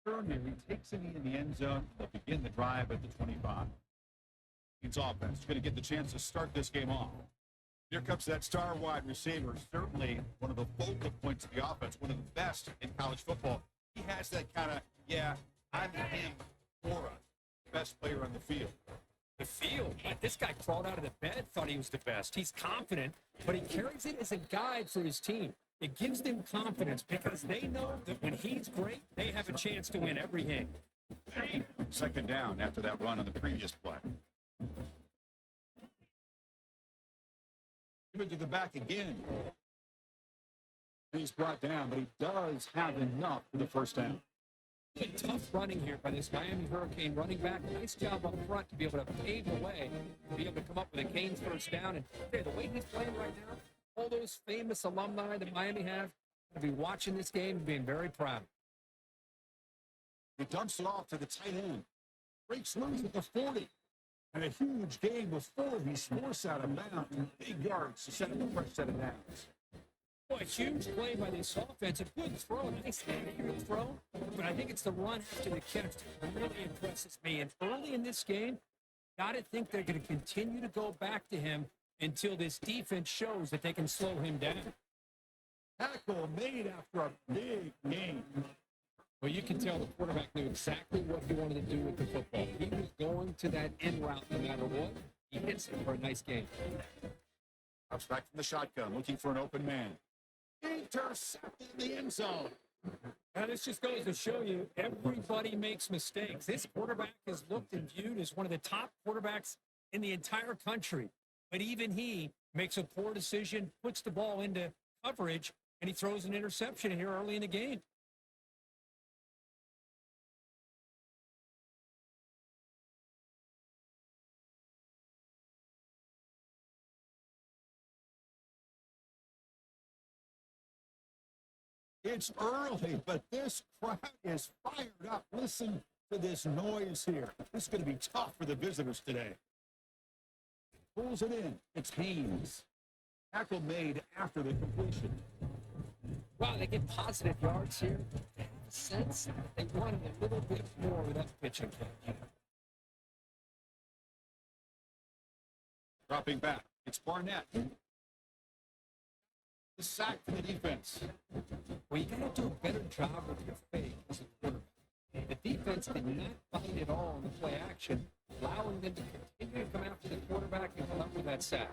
turn here. He takes it in the end zone. They'll begin the drive at the 25. It's offense. Going to get the chance to start this game off. Here comes that star wide receiver. Certainly one of the focal points of the offense. One of the best in college football. He has that kind of, I'm him aura. Best player on the field. The field. Like this guy crawled out of the bed, thought he was the best. He's confident, but he carries it as a guide for his team. It gives them confidence because they know that when he's great, they have a chance to win every game. Second down after that run on the previous play. Give it to the back again. He's brought down, but he does have enough for the first down. Tough running here by this Miami Hurricane running back. Nice job up front to be able to pave the way, to be able to come up with a Canes first down. And the way he's playing right now, all those famous alumni that Miami have, to be watching this game and being very proud. He dumps it off to the tight end. Breaks loose at the 40. And a huge gain before he's forced out of bounds. Big yards to set up a fresh set of downs. Boy, a huge play by this offense. A good throw, nice accurate throw. But I think it's the run after the catch that really impresses me. And early in this game, got to think they're going to continue to go back to him until this defense shows that they can slow him down. Tackle made after a big gain. Well, you can tell the quarterback knew exactly what he wanted to do with the football. He was going to that end route no matter what. He hits it for a nice game. Drops back from the shotgun, looking for an open man. Intercepted the end zone. Now, this just goes to show you everybody makes mistakes. This quarterback is looked and viewed as one of the top quarterbacks in the entire country. But even he makes a poor decision, puts the ball into coverage, and he throws an interception here early in the game. It's early, but this crowd is fired up. Listen to this noise here. This is going to be tough for the visitors today. Pulls it in. It's Haynes. Tackle made after the completion. Wow, they get positive yards here. They have a sense that they wanted a little bit more with that pitching catch. Dropping back. It's Barnett. The sack for the defense. Well, you got to do a better job with your fake as a quarterback. The defense did not fight at all in the play action, allowing them to continue to come after the quarterback and come up with that sack.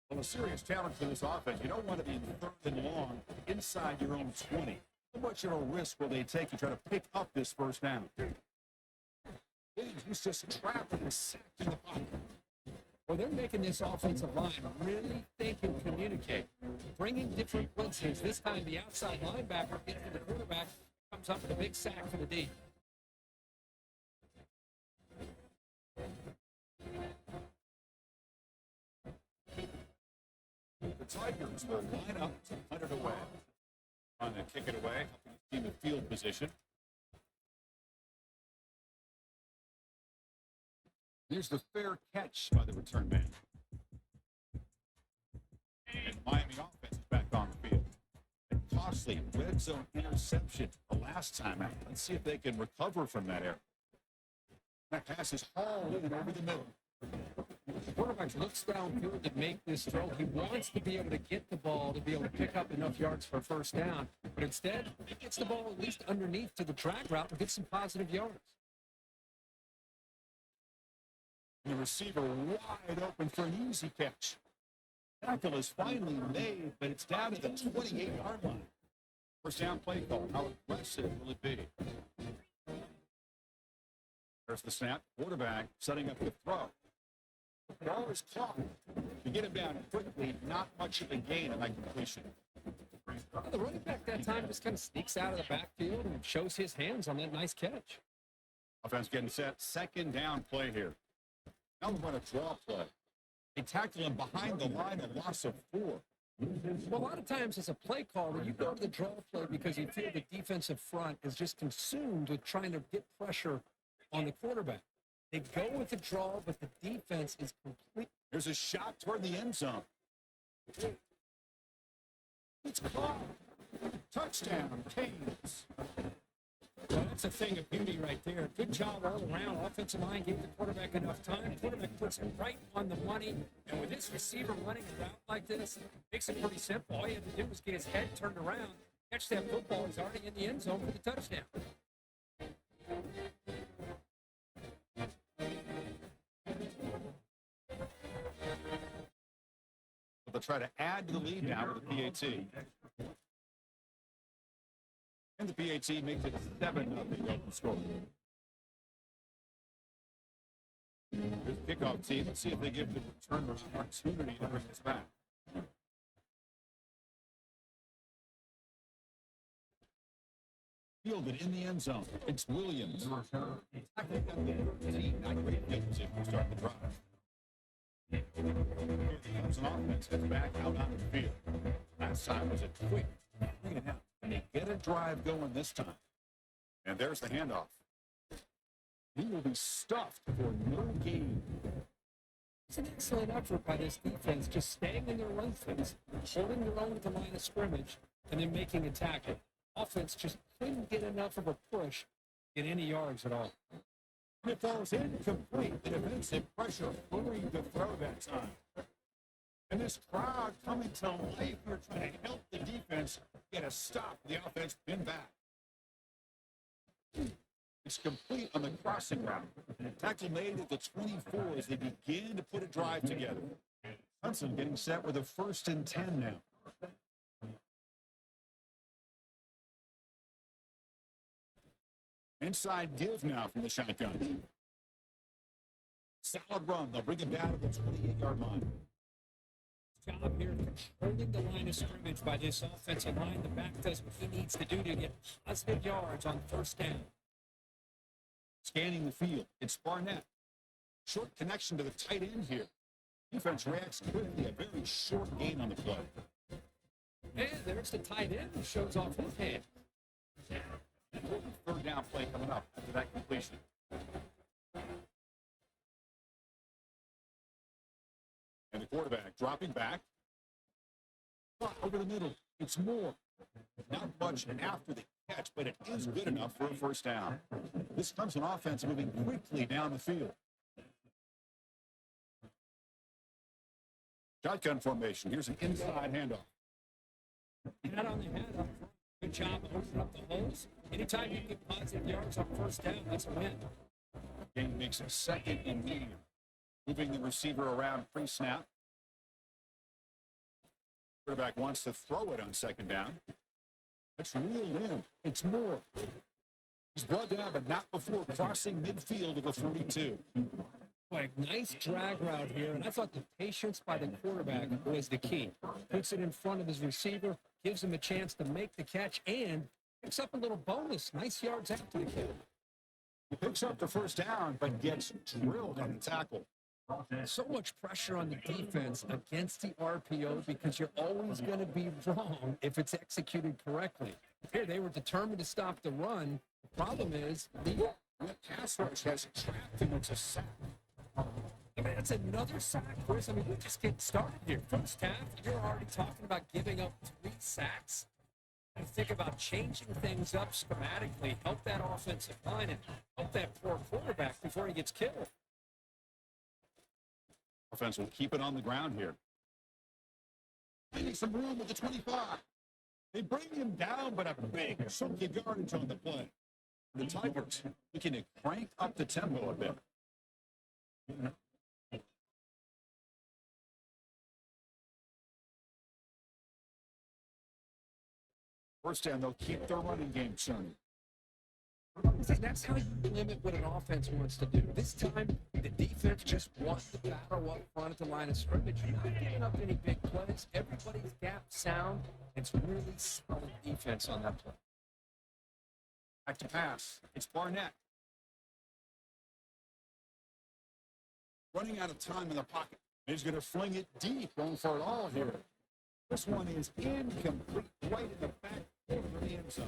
Well, a serious challenge for this offense. You don't want to be third and long inside your own 20. How much of a risk will they take to try to pick up this first down? He's just trapped and sacked in the pocket. Well, they're making this offensive line really think and communicate. Bringing different blitzes. This time the outside linebacker gets to the quarterback, comes up with a big sack for the D. The Tigers will line up to punt it away. On to kick it away, helping the team in field position. Here's the fair catch by the return man. And Miami offense is back on the field. A costly red zone interception the last time out. Let's see if they can recover from that error. That pass is hauled in over the middle. The quarterback looks downfield to make this throw. He wants to be able to get the ball to be able to pick up enough yards for a first down. But instead, he gets the ball at least underneath to the drag route and gets some positive yards. The receiver wide open for an easy catch. Tackle is finally made, but it's down at the 28-yard line. First down play call. How aggressive will it be? There's the snap. Quarterback setting up the throw. The ball is caught. To get him down quickly, not much of a gain on that completion. Well, the running back that time just kind of sneaks out of the backfield and shows his hands on that nice catch. Offense getting set. Second down play here. Now we're going to draw play. They tackle him behind the line, a loss of 4. Well, a lot of times as a play caller, you go to the draw play because you feel the defensive front is just consumed with trying to get pressure on the quarterback. They go with the draw, but the defense is complete. There's a shot toward the end zone. It's caught. Touchdown, Canes. Well, that's a thing of beauty right there. Good job all around. Offensive line gave the quarterback enough time. Quarterback puts it right on the money. And with this receiver running a route like this, makes it pretty simple. All he had to do was get his head turned around, catch that football. He's already in the end zone for the touchdown. They'll try to add to the lead now with the PAT. And the PAT makes it 7-0 open score. Here's the kickoff team. Let's see if they give the return opportunity to bring this back. Fielded in the end zone. It's Williams. Not great field position to start the drive. Here comes an offense that's back out on the field. Last time was a quick 3.5. And they get a drive going this time. And there's the handoff. He will be stuffed for no gain. It's an excellent effort by this defense, just staying in their run phase, holding their own at the line of scrimmage, and then making a tackle. Offense just couldn't get enough of a push, get any yards at all. It falls incomplete. The defensive pressure hurrying to throw that time. And this crowd coming to life here trying to help the defense get a stop. The offense pin back. It's complete on the crossing route. Tackle made at the 24 as they begin to put a drive together. Clemson getting set with a 1st and 10 now. Inside give now from the shotgun. Solid run. They'll bring it down to the 28-yard line. Job here controlling the line of scrimmage by this offensive line. The back does what he needs to do to get positive yards on 1st down. Scanning the field. It's Barnett. Short connection to the tight end here. Defense reacts quickly. A very short gain on the play. And there's the tight end who shows off his hand. 3rd down play coming up after that completion. And the quarterback dropping back. Over the middle. It's Moore. Not much after the catch, but it is good enough for a 1st down. This Clemson offense moving quickly down the field. Shotgun formation. Here's an inside handoff. Hat on the head up front. Good job opening up the holes. Anytime you get positive yards on 1st down, that's a win. Game makes a 2nd and medium. Moving the receiver around pre-snap. Quarterback wants to throw it on 2nd down. That's reeled in. It's Moore. He's brought down, but not before crossing midfield of the 42. Boy, nice drag route here, and I thought the patience by the quarterback was the key. Puts it in front of his receiver, gives him a chance to make the catch, and picks up a little bonus. Nice yards after the catch. He picks up the 1st down, but gets drilled on the tackle. So much pressure on the defense against the RPO because you're always going to be wrong if it's executed correctly. Here, they were determined to stop the run. The problem is the pass rush has trapped him. It's a sack. I mean, it's another sack, Chris. I mean, we're just getting started here. 1st half, you're already talking about giving up 3 sacks. And think about changing things up schematically, help that offensive line, and help that poor quarterback before he gets killed. Offense will keep it on the ground here. They need some room with the 25. They bring him down, but a big chunk of yardage on the play. The Tigers looking to crank up the tempo a bit. First down, they'll keep their running game churning. That's how you limit what an offense wants to do. This time, the defense just wants to battle up front at the line of scrimmage. You're not giving up any big plays. Everybody's gap sound. It's really solid defense on that play. Back to pass. It's Barnett. Running out of time in the pocket. He's going to fling it deep, going for it all here. This one is incomplete, right in the back corner of the end zone.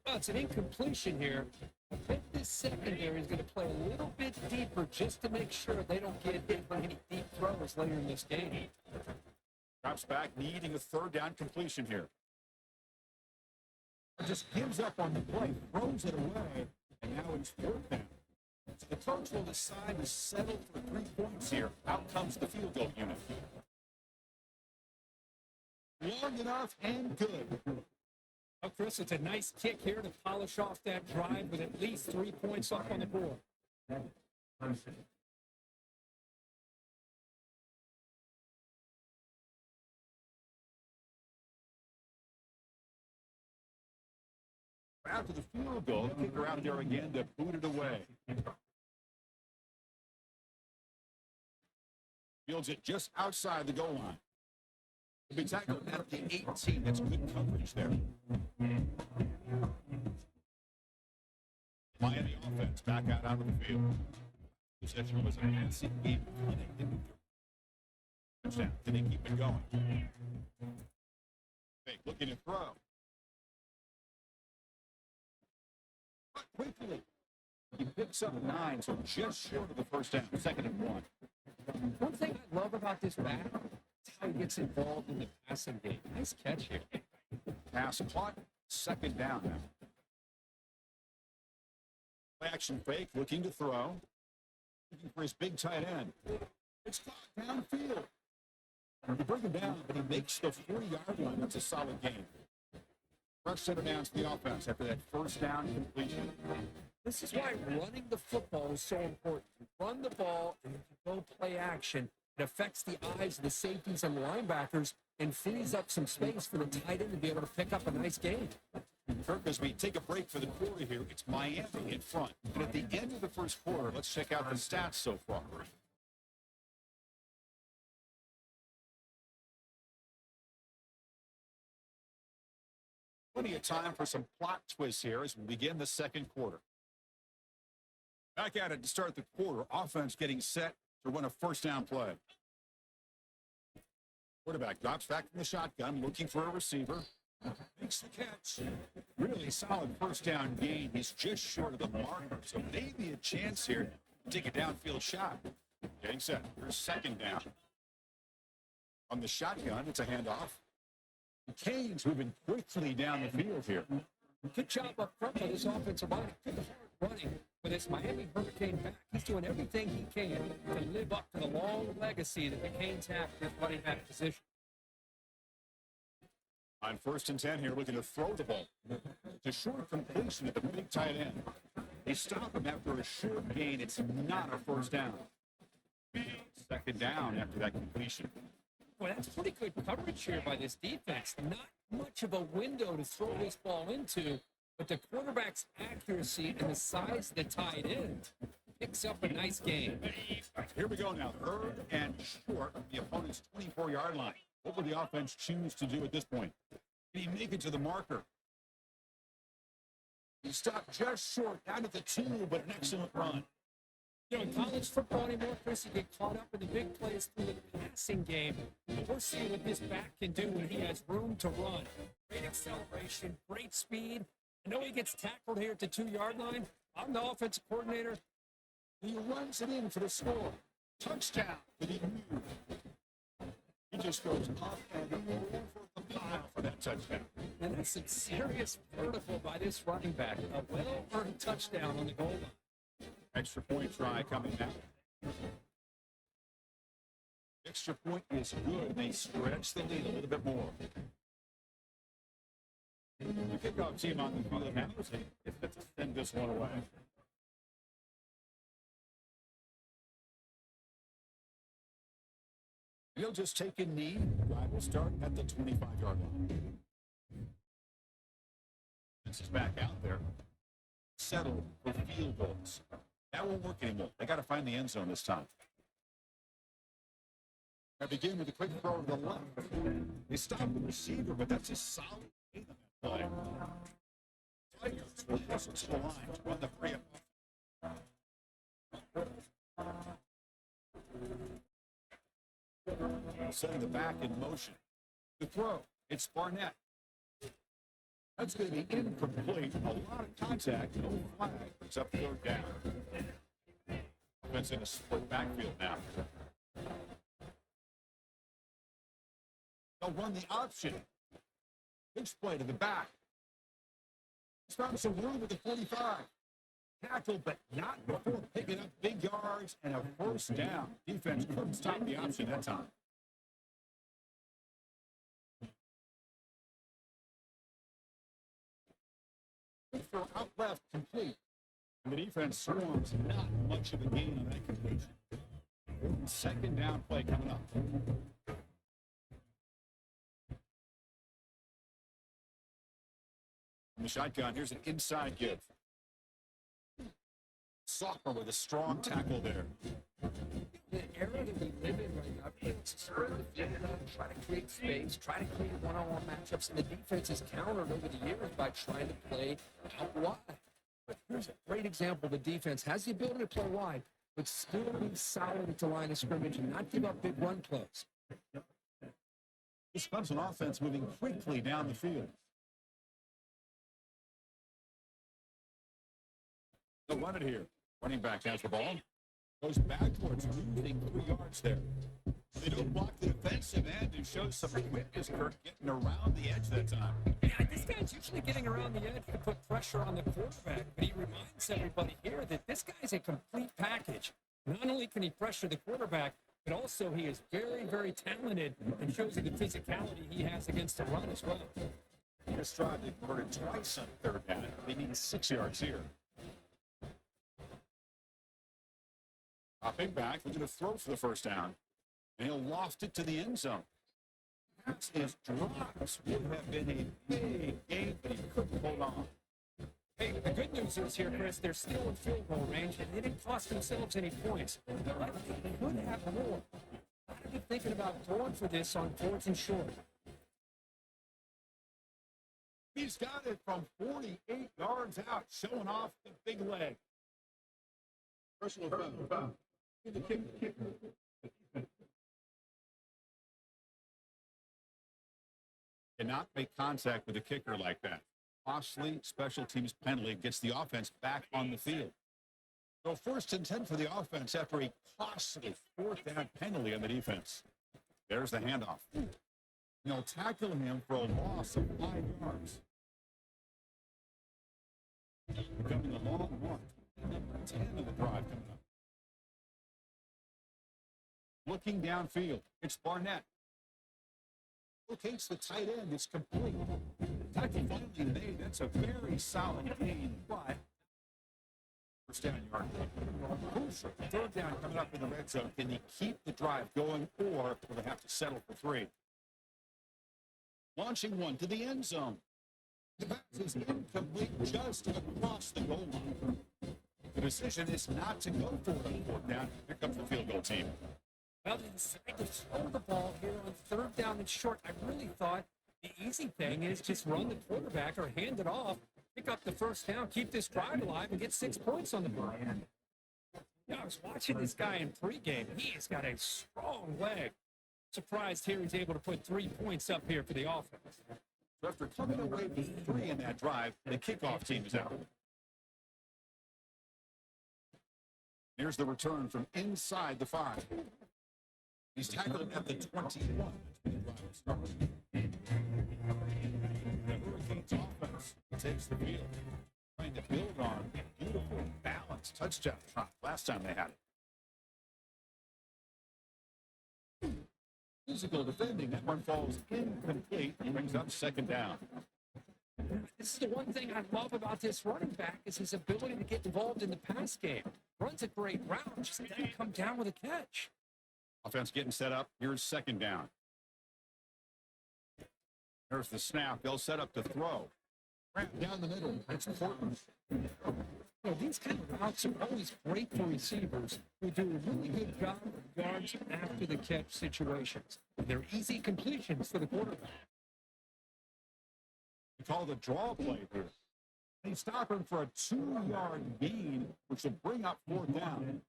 Well, it's an incompletion here. I think this secondary is going to play a little bit deeper just to make sure they don't get hit by any deep throws later in this game. Drops back, needing a third down completion here. Just gives up on the play, throws it away, and now it's fourth down. So the coach will decide to settle for 3 points here. Out comes the field goal unit. Long enough and good. Well, Chris, it's a nice kick here to polish off that drive with at least 3 points up on the board. After the field goal, the kicker out there again to boot it away. Fields it just outside the goal line. To be tackled at the 18. That's good coverage there. Miami offense back out onto the field. Possession was a massive game. Touchdown. Can they keep it going? Fake looking to throw. But quickly. He picks up 9, so just short of the first down. 2nd and 1. One thing I love about this back is how he gets involved in the passing game. Nice catch here. Pass caught. 2nd down now. Play action fake, looking to throw. Looking for his big tight end. It's caught downfield. They bring him down, but he makes the 40-yard line. That's a solid game. Fresh set of downs to the offense after that first down completion. This is why running the football is so important. You run the ball and you go play action. It affects the eyes of the safeties and the linebackers and frees up some space for the tight end to be able to pick up a nice game. Kirk, as we take a break for the quarter here, it's Miami in front. And at the end of the first quarter, let's check out the stats so far. Plenty of time for some plot twists here as we begin the second quarter. Back at it to start the quarter. Offense getting set to run a first down play. Quarterback drops back from the shotgun, looking for a receiver. Makes the catch. Really solid first down gain. He's just short of the marker, so maybe a chance here to take a downfield shot. Getting set. Here's 2nd down. On the shotgun, it's a handoff. Canes moving quickly down the field here. Good job up front by this offensive line. Good hard running for this Miami Hurricane back. He's doing everything he can to live up to the long legacy that the Canes have in this running back position. On 1st and 10 here, looking to throw the ball. It's a short completion at the big tight end. They stop him after a short gain. It's not a first down. 2nd down after that completion. Boy, that's pretty good coverage here by this defense. Not much of a window to throw this ball into, but the quarterback's accuracy and the size of the tight end picks up a nice game. Here we go now. 3rd and short of the opponent's 24-yard line. What will the offense choose to do at this point? Can he make it to the marker? He stopped just short, down at the 2, but an excellent run. You know, in college football anymore, Chris, you get caught up in the big plays through the passing game. But we're seeing what this back can do when he has room to run. Great acceleration, great speed. I know he gets tackled here at the 2-yard line. I'm the offensive coordinator. He runs it in for the score. Touchdown for the U. He just goes up and over the pile for that touchdown. And that's some serious vertical by this running back. A well-earned touchdown on the goal line. Extra point try coming now. Extra point is good. They stretch the lead a little bit more. The kickoff team on the field now is if to send this one away. He'll just take a knee. Drive will start at the 25-yard line. This is back out there. Settle for field goals. That won't work anymore. They got to find the end zone this time. I begin with a quick throw to the left. They stop the receiver, but that's a solid game on that play. Tigers will hustle to the line to run the 3 setting the back in motion. The throw. It's Barnett. That's going to be incomplete. A lot of contact. No flag. It's up third down. Offense in a split backfield now. They'll run the option. Pitch play to the back. He's found some room at the 45. Tackle, but not before picking up big yards and a first down. Defense couldn't stop the option that time. Throw out left, complete. And the defense swarms. Not much of a gain on that completion. Second down play coming up. In the shotgun, here's an inside give. Sophomore with a strong tackle there. The era that we live in right now, it's sort of try to create space, try to create one-on-one matchups, and the defense is countered over the years by trying to play out wide. But here's a great example. The defense has the ability to play wide, but still be solid at the line of scrimmage and not give up big run plays. This Clemson offense moving quickly down the field. They'll run it here. Running back has the ball. Goes backwards, losing 3 yards there. They don't block the defensive end and show some quickness, Kirk, getting around the edge that time. Yeah, this guy's usually getting around the edge to put pressure on the quarterback, but he reminds everybody here that this guy's a complete package. Not only can he pressure the quarterback, but also he is very, very talented and shows you the physicality he has against the run as well. This drive, they converted twice on third down. They need 6 yards here. Hopping back, looking to throw for the first down. And he'll loft it to the end zone. That's his drops. Would have been a big game, but he couldn't hold on. Hey, the good news is here, Chris, they're still in field goal range, and they didn't cost themselves any points. But they could have more. Got to be thinking about going for this on fourth and short. He's got it from 48 yards out, showing off the big leg. Personal foul. The kick. Cannot make contact with a kicker like that. Costly special teams penalty gets the offense back on the field. So 1st and 10 for the offense after a costly 4th down penalty on the defense. There's the handoff. They'll tackle him for a loss of 5 yards. Becoming a long mark. Number 10 of the drive coming up. Looking downfield, it's Barnett. Locates the tight end. It's complete. Tackle finally made. That's a very solid gain, but first down yard. Crucial. Third down coming up in the red zone. Can they keep the drive going, or will they have to settle for 3? Launching one to the end zone. The pass is incomplete just across the goal line. The decision is not to go for it on 4th down. Here comes the field goal team. Well, they decided to throw the ball here on 3rd down and short. I really thought the easy thing is just run the quarterback or hand it off, pick up the first down, keep this drive alive, and get 6 points on the board. Yeah, I was watching this guy in pregame. He has got a strong leg. Surprised here he's able to put 3 points up here for the offense. So after coming away with 3 in that drive, the kickoff team is out. Here's the return from inside the 5. He's tackled at the 21. The Hurricanes offense takes the field, trying to build on a beautiful, balanced touchdown drop last time they had it. Physical defending. That one falls incomplete and brings up 2nd down. This is the one thing I love about this running back is his ability to get involved in the pass game. Runs a great route, just doesn't come down with a catch. Offense getting set up. Here's 2nd down. There's the snap. They'll set up to throw. Wrap down the middle. It's important. These kind of routes are always great for receivers who do a really good job of yards after the catch situations. They're easy completions for the quarterback. We call the draw play here. They stop him for a 2-yard gain, which will bring up 4th down.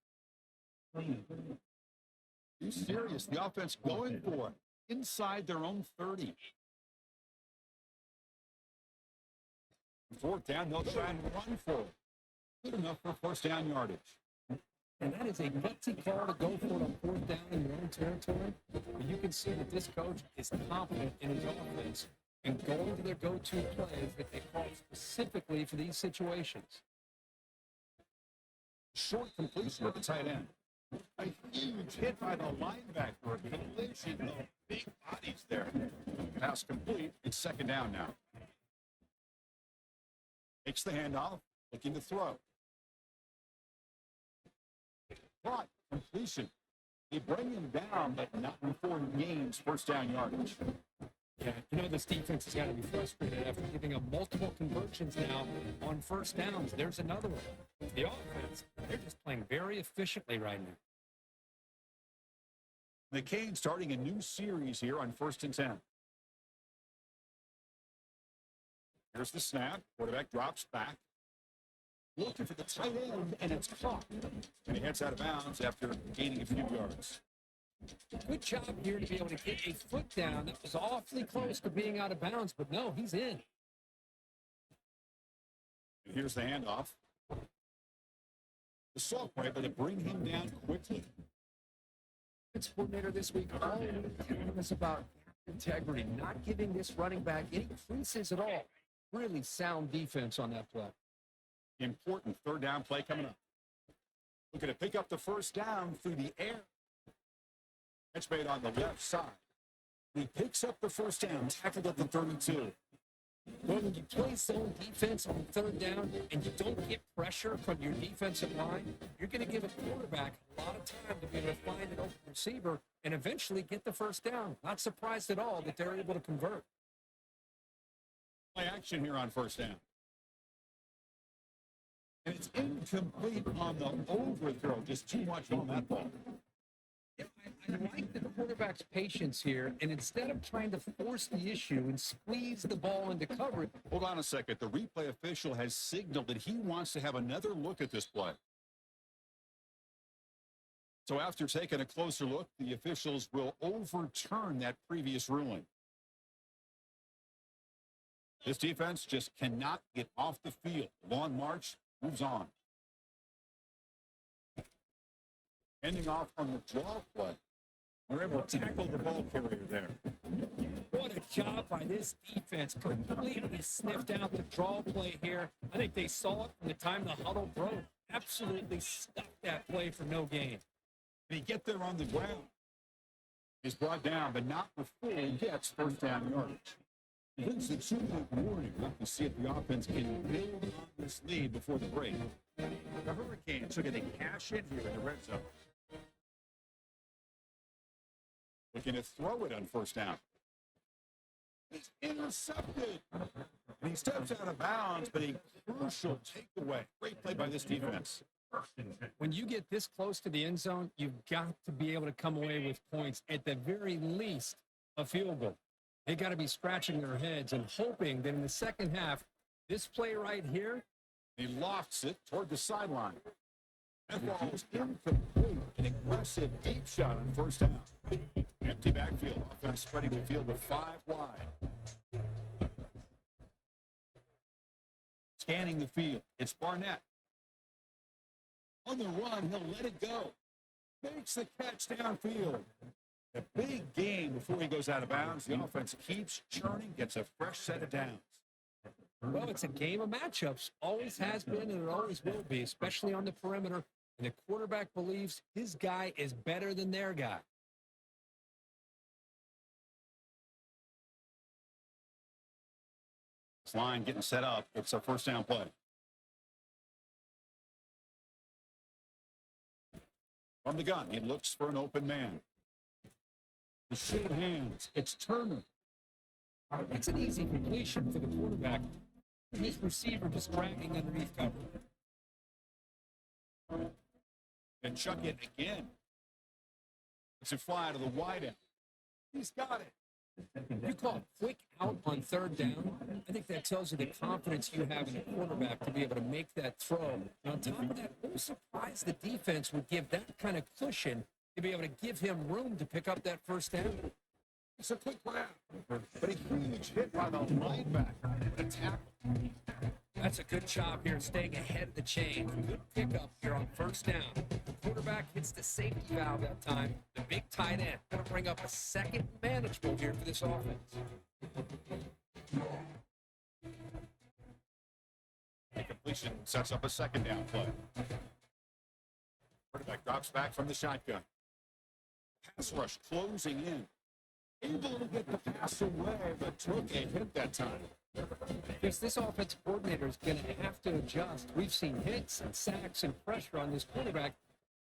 Too serious. The offense going for it inside their own 30. Fourth down, they'll try and run for it. Good enough for first down yardage. And that is a gutsy call to go for it on fourth down in your own territory. But you can see that this coach is confident in his offense and going to their go-to plays that they call specifically for these situations. Short completion at the tight end. A huge hit by the linebacker. A collision of big bodies there. Pass complete. It's second down now. Takes the handoff. Looking to throw. Right. Completion. They bring him down, but not before he gains first down yardage. Yeah, you know this defense has got to be frustrated after giving up multiple conversions now on first downs. There's another one. The offense, they're just playing very efficiently right now. The Canes starting a new series here on 1st and 10. Here's the snap. Quarterback drops back. Looking for the tight end, and it's caught. And he heads out of bounds after gaining a few yards. Good job here to be able to get a foot down. That was awfully close to being out of bounds, but no, he's in. And here's the handoff. The Saw able to bring him down quickly. Defense coordinator this week all telling us about integrity, not giving this running back any creases at all. Really sound defense on that play. Important third down play coming up. Looking to pick up the first down through the air. That's made on the left side. He picks up the first down, tackled at the 32. Well, when you play zone defense on third down and you don't get pressure from your defensive line, you're going to give a quarterback a lot of time to be able to find an open receiver and eventually get the first down. Not surprised at all that they're able to convert. Play action here on first down. And it's incomplete on the overthrow. Just too much on that ball. Yeah, I like the quarterback's patience here, and instead of trying to force the issue and squeeze the ball into coverage. Hold on a second. The replay official has signaled that he wants to have another look at this play. So after taking a closer look, the officials will overturn that previous ruling. This defense just cannot get off the field. Long march moves on. Ending off on the draw play. They're able to tackle the ball carrier there. What a job by this defense. Completely sniffed out the draw play here. I think they saw it from the time the huddle broke. Absolutely stuffed that play for no gain. They get there on the ground. He's brought down, but not before he gets first down yardage. This is a two-minute warning. Look to see if the offense can build on this lead before the break. The Hurricanes looking to cash in here in the red zone. Looking to throw it on first down. It's intercepted. And he steps out of bounds, but a crucial takeaway. Great play by this defense. When you get this close to the end zone, you've got to be able to come away with points, at the very least, a field goal. They got to be scratching their heads and hoping that in the second half, this play right here. He lofts it toward the sideline. That ball is incomplete. An aggressive deep shot on first down. Empty backfield. Offense spreading the field with 5 wide. Scanning the field. It's Barnett. On the run, he'll let it go. Makes the catch downfield. A big gain before he goes out of bounds. The offense keeps churning, gets a fresh set of downs. Well, it's a game of matchups. Always has been, and it always will be, especially on the perimeter. And the quarterback believes his guy is better than their guy. This line getting set up. It's a first down play. From the gun, he looks for an open man. The short hands. It's Turner. It's an easy completion for the quarterback. His receiver just dragging underneath cover. And chuck it again. It's a fly to the wide end. He's got it. You call quick out on third down. I think that tells you the confidence you have in a quarterback to be able to make that throw. And on top of that, I'm surprised the defense would give that kind of cushion to be able to give him room to pick up that first down. It's a quick grab. But a huge hit by the linebacker. A tackle. That's a good job here staying ahead of the chain. Good pickup here on first down. The quarterback hits the safety valve that time. The big tight end going to bring up a second manageable here for this offense. The completion sets up a second down play. Quarterback drops back from the shotgun. Pass rush closing in. Able to get the pass away, but took a hit that time. Because this offensive coordinator is going to have to adjust. We've seen hits and sacks and pressure on this quarterback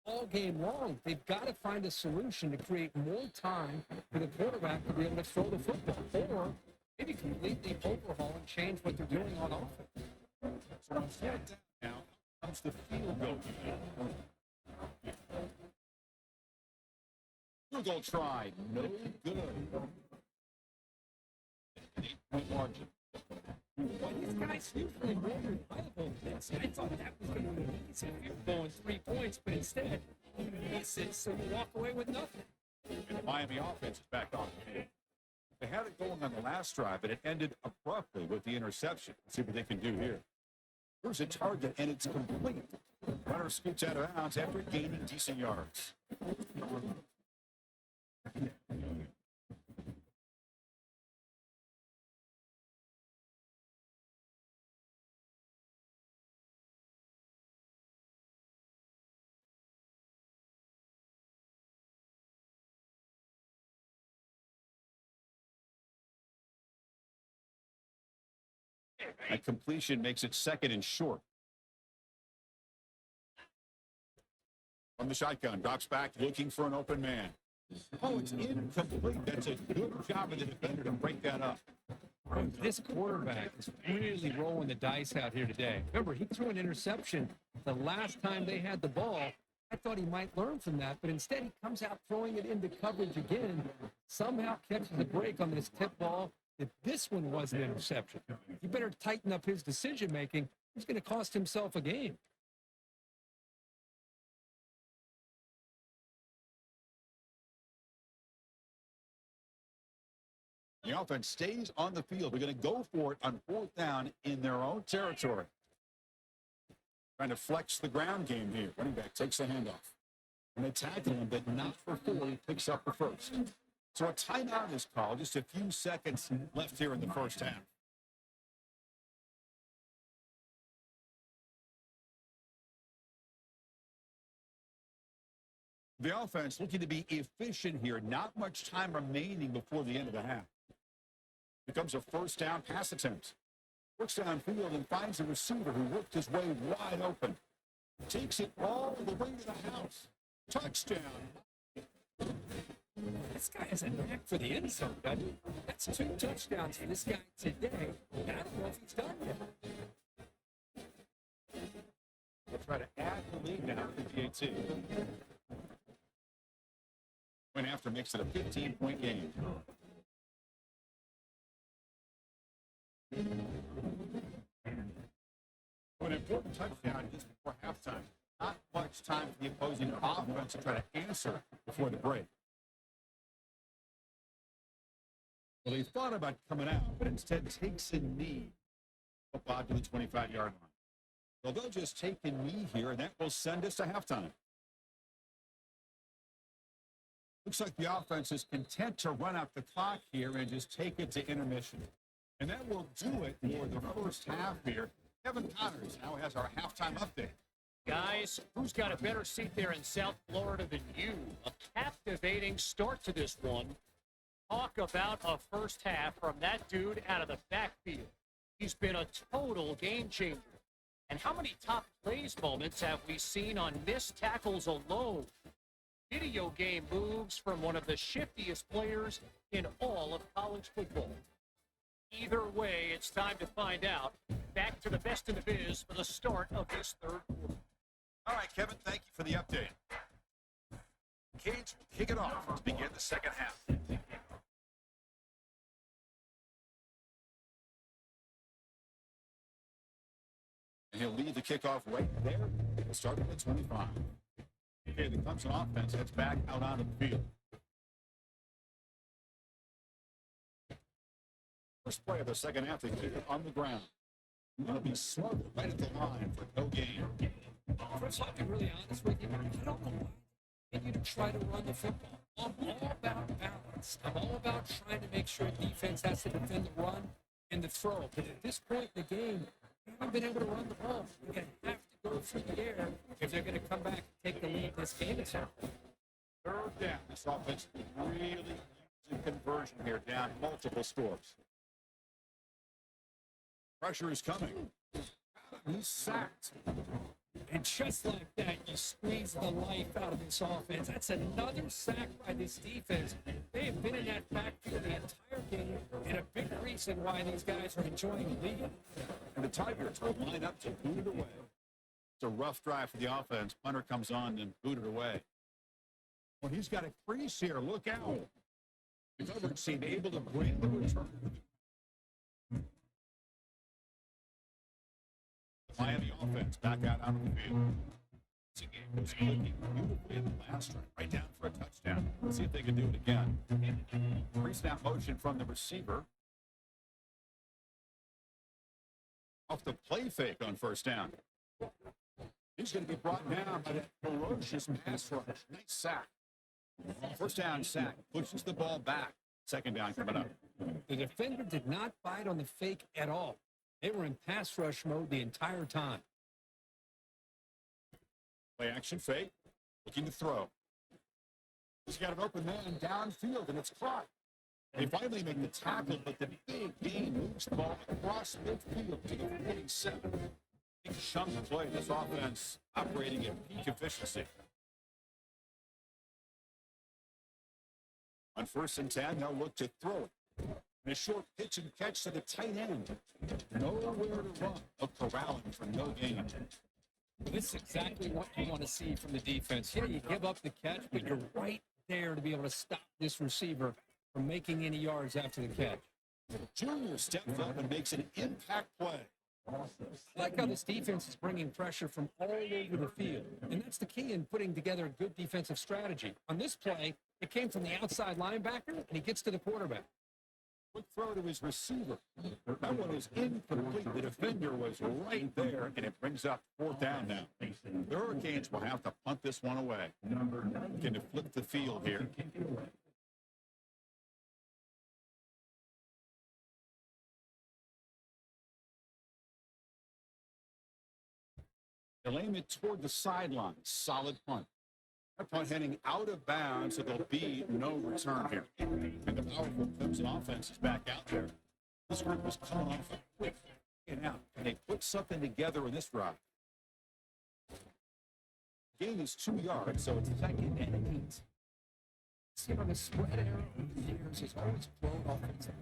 all game long. They've got to find a solution to create more time for the quarterback to be able to throw the football, or maybe completely overhaul and change what they're doing on offense. So instead, now comes the field goal. Field goal try, no good. An 8-point margin. Well, these guys usually more reliable than this. I thought that was going to be easy if you're going 3 points, but instead, he misses, so you walk away with nothing. And the Miami offense is back on the field. They had it going on the last drive, but it ended abruptly with the interception. Let's see what they can do here. Here's a target, and it's complete. Runner scoots out of bounds after gaining decent yards. A completion makes it second and short. From the shotgun, drops back, looking for an open man. Oh, it's incomplete. That's a good job of the defender to break that up. This quarterback is really rolling the dice out here today. Remember, he threw an interception the last time they had the ball. I thought he might learn from that, but instead he comes out throwing it into coverage again, somehow catches a break on this tip ball. If this one was an interception, he better tighten up his decision-making. He's going to cost himself a game. The offense stays on the field. They're going to go for it on fourth down in their own territory. Trying to flex the ground game here. Running back takes the handoff. And they tackle him, but not for 4. He picks up the first. So a timeout is called. Just a few seconds left here in the first half. The offense looking to be efficient here. Not much time remaining before the end of the half. Becomes a first down pass attempt. Works downfield and finds a receiver who worked his way wide open. Takes it all the way to the house. Touchdown. This guy has a knack for the end zone, doesn't he? That's 2 touchdowns for this guy today, and I don't know if he's done yet. We'll try to add the lead now to 58-2. Went after makes it a 15-point game. An important touchdown just before halftime. Not much time for the opposing offense to try to answer before the break. Well, they thought about coming out, but instead takes a knee up out to the 25-yard line. Well, they'll just take a knee here, and that will send us to halftime. Looks like the offense is content to run out the clock here and just take it to intermission. And that will do it for the first half here. Kevin Connors now has our halftime update. Guys, who's got a better seat there in South Florida than you? A captivating start to this one. Talk about a first half from that dude out of the backfield. He's been a total game changer. And how many top plays moments have we seen on missed tackles alone? Video game moves from one of the shiftiest players in all of college football. Either way, it's time to find out. Back to the best in the biz for the start of this third quarter. All right, Kevin, thank you for the update. Cage will kick it off to begin the second half. And he'll lead the kickoff right there. Starting at 25. Okay, the Clemson offense heads back out onto the field. First play of the second half, they kick it on the ground. You want to be smart right at the line for no gain. Chris, I'll be really honest with you. I don't know why they continue to try to run the football. I'm all about balance. I'm all about trying to make sure defense has to defend the run and the throw. But at this point in the game, they haven't been able to run the ball. They're going to have to go through the air if they're going to come back and take the lead in this game itself. Third down. This offense really using conversion here, down multiple scores. Pressure is coming. He's sacked. And just like that, you squeeze the life out of this offense. That's another sack by this defense. They have been in that backfield the entire game, and a big reason why these guys are enjoying the lead. And the Tigers will line up to boot it away. It's a rough drive for the offense. Punter comes on and boot it away. Well, he's got a crease here. Look out. The coverage seemed able to bring the return. Miami offense back out onto the field. This game was clicking beautifully in the last drive, right down for a touchdown. Let's see if they can do it again. Pre-snap motion from the receiver. Off the play fake on first down. He's going to be brought down by that ferocious pass rush. Nice sack. First down sack. Pushes the ball back. Second down coming up. The defender did not bite on the fake at all. They were in pass rush mode the entire time. Play action fake. Looking to throw. He's got an open man downfield, and it's caught. They finally make the tackle, but the big gain moves the ball across midfield to the 47. Big chunk of play. This offense operating at peak efficiency. On 1st and 10, they'll look to throw it. And a short pitch and catch to the tight end. Nowhere to run. A corralling for no gain. This is exactly what you want to see from the defense. Yeah, you give up the catch, but you're right there to be able to stop this receiver from making any yards after the catch. Junior steps up and makes an impact play. I like how this defense is bringing pressure from all over the field. And that's the key in putting together a good defensive strategy. On this play, it came from the outside linebacker, and he gets to the quarterback. Quick throw to his receiver. That one is incomplete. The defender was right there, and it brings up 4th down now. The Hurricanes will have to punt this one away. Looking to flip the field here. They'll aim it toward the sideline. Solid punt. That punt heading out of bounds, so there'll be no return here. And the powerful Clemson offense is back out there. This group was coming off a quick and out, and they put something together in this drive. Gain is 2 yards, so it's 2nd and 8. See, on the spread arrow over the years is always blown offensive.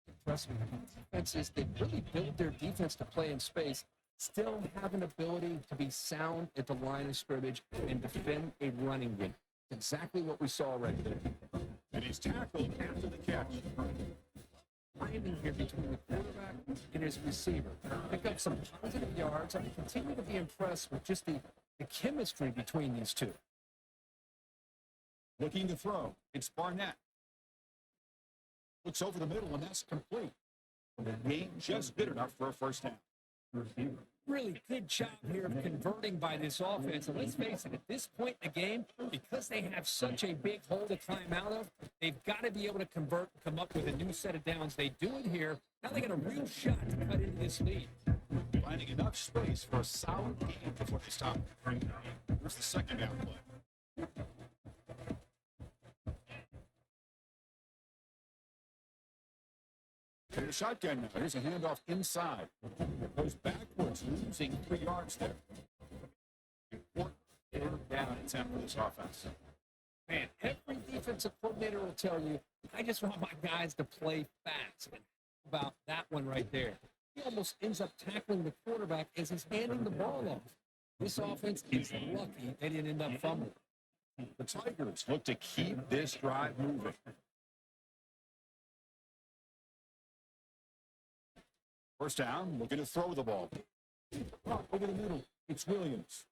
Impressive defenses, they really build their defense to play in space, still have an ability to be sound at the line of scrimmage and defend a running game. Exactly what we saw right there. And he's tackled after the catch. Landing here between the quarterback and his receiver. Pick up some positive yards. I continue to be impressed with just the chemistry between these two. Looking to throw. It's Barnett. Looks over the middle, and that's complete. The game just good enough for a first down. Really good job here of converting by this offense. And let's face it, at this point in the game, because they have such a big hole to climb out of, they've got to be able to convert, come up with a new set of downs. They do it here. Now they got a real shot to cut into this lead. Finding enough space for a solid game before they stop. Here's the second down play. To the shotgun now. Here's a handoff inside. Goes backwards, losing 3 yards there. Important third down attempt for this offense. Man, every defensive coordinator will tell you, I just want my guys to play fast. And how about that one right there? He almost ends up tackling the quarterback as he's handing the ball off. This offense is lucky they didn't end up fumbling. The Tigers look to keep this drive moving. First down, looking to throw the ball. Over the middle, it's Williams.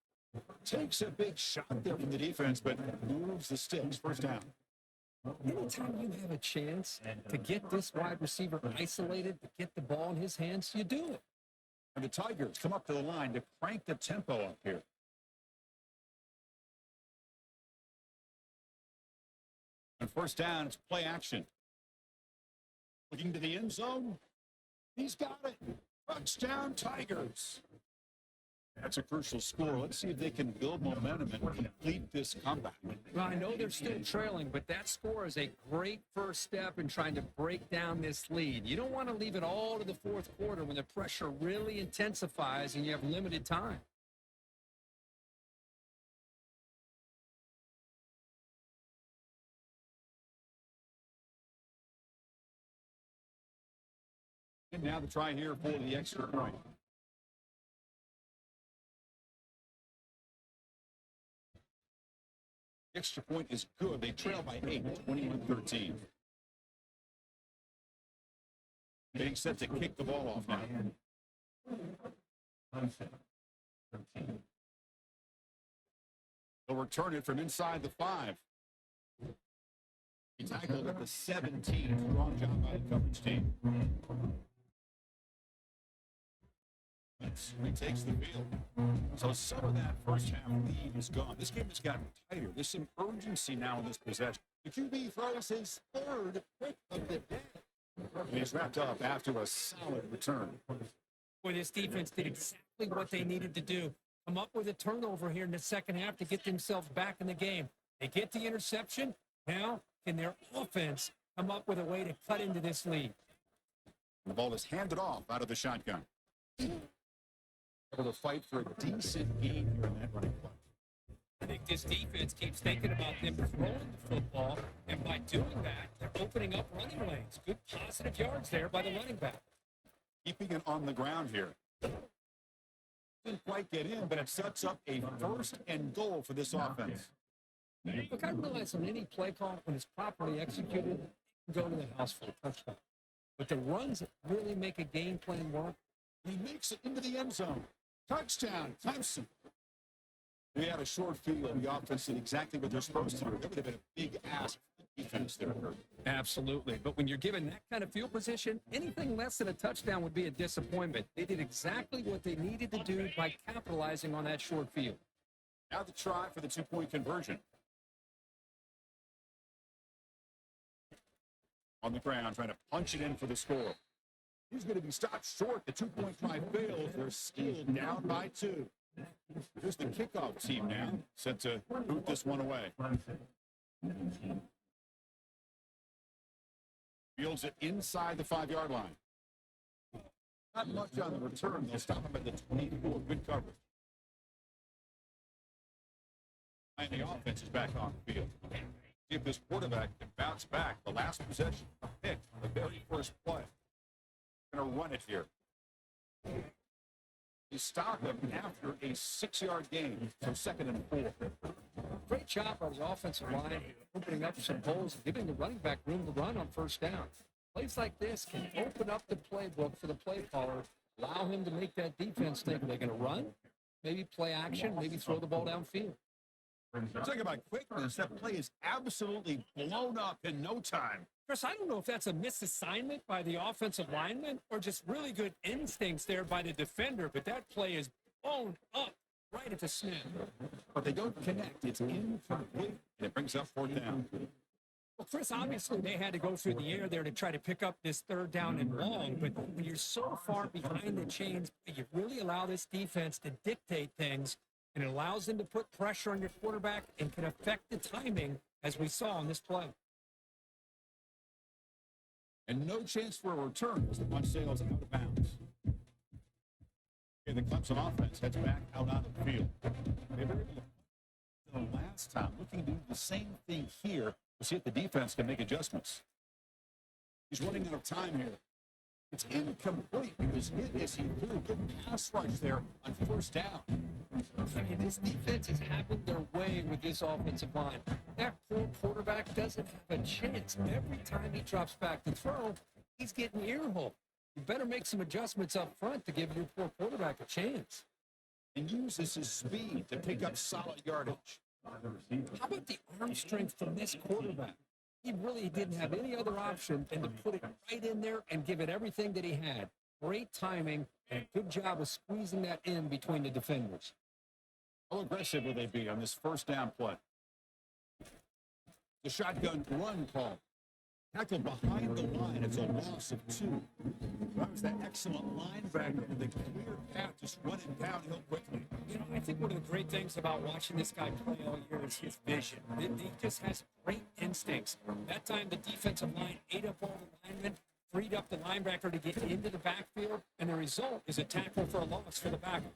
Takes a big shot there from the defense, but moves the sticks. First down. Anytime you have a chance to get this wide receiver isolated, to get the ball in his hands, you do it. And the Tigers come up to the line to crank the tempo up here. And first down, it's play action. Looking to the end zone. He's got it. Touchdown, Tigers. That's a crucial score. Let's see if they can build momentum and complete this comeback. Well, I know they're still trailing, but that score is a great first step in trying to break down this lead. You don't want to leave it all to the fourth quarter when the pressure really intensifies and you have limited time. And now the try here for the extra point. Extra point is good. They trail by 8, 21-13. Getting set to kick the ball off now. They'll return it from inside the 5. He tackled at the 17. Strong job by the coverage team. Retakes the field. So some of that first half lead is gone. This game has gotten tighter. There's some urgency now in this possession. The QB throws his third pick of the day. And he's wrapped up after a solid return. Boy, this defense did exactly what they needed to do. Come up with a turnover here in the second half to get themselves back in the game. They get the interception. Now, can their offense come up with a way to cut into this lead? The ball is handed off out of the shotgun. Able to fight for a decent game here in that running play. I think this defense keeps thinking about them throwing the football, and by doing that, they're opening up running lanes. Good positive yards there by the running back. Keeping it on the ground here. Didn't quite get in, but it sets up a first and goal for this offense. Look, I realize on any play call, when it's properly executed, you can go to the house for a touchdown. But the runs that really make a game plan work, he makes it into the end zone. Touchdown, Clemson. We had a short field. The offense did exactly what they're supposed to do. That would have been a big ask for the defense there. Absolutely. But when you're given that kind of field position, anything less than a touchdown would be a disappointment. They did exactly what they needed to do by capitalizing on that short field. Now the try for the two-point conversion. On the ground, trying to punch it in for the score. He's going to be stopped short. The two-point try fails. They're still down by 2. Here's the kickoff team now, set to boot this one away. Fields it inside the 5-yard line. Not much on the return. They'll stop him at the 24. Good coverage. And the offense is back on the field. See if this quarterback can bounce back. The last possession, a pick, the very first play. Going to run it here. You stop him after a 6-yard gain, so 2nd and 4. Great job by the offensive line, opening up some holes and giving the running back room to run on first down. Plays like this can open up the playbook for the play caller, allow him to make that defense think they're going to run, maybe play action, maybe throw the ball downfield. Talking about quickness, that play is absolutely blown up in no time. Chris, I don't know if that's a misassignment by the offensive lineman or just really good instincts there by the defender, but that play is blown up right at the snap. But they don't connect. It's incomplete. It brings up 4th down. Well, Chris, obviously they had to go through the air there to try to pick up this 3rd down and long, but when you're so far behind the chains, you really allow this defense to dictate things, and it allows them to put pressure on your quarterback and can affect the timing, as we saw on this play. And no chance for a return as the punch sails out of bounds. Okay, the Clemson offense heads back out on the field. They were able to the last time, looking to do the same thing here to see if the defense can make adjustments. He's running out of time here. It's incomplete. He was hit as he threw. Good pass rush there on 1st down. I mean, this defense is having their way with this offensive line. That poor quarterback doesn't have a chance. Every time he drops back to throw, he's getting earhole. You better make some adjustments up front to give your poor quarterback a chance. And uses his speed to pick up solid yardage. How about the arm strength from this quarterback? he really didn't have any other option than to put it right in there and give it everything that he had. Great timing and good job of squeezing that in between the defenders. How aggressive will they be on this first down play? The shotgun run call. Tackle behind the line. It's a loss of 2. That was that excellent linebacker with a clear path, just running downhill quickly. You know, I think one of the great things about watching this guy play all year is his vision. He just has great instincts. That time, the defensive line ate up all the linemen, freed up the linebacker to get into the backfield, and the result is a tackle for a loss for the backer.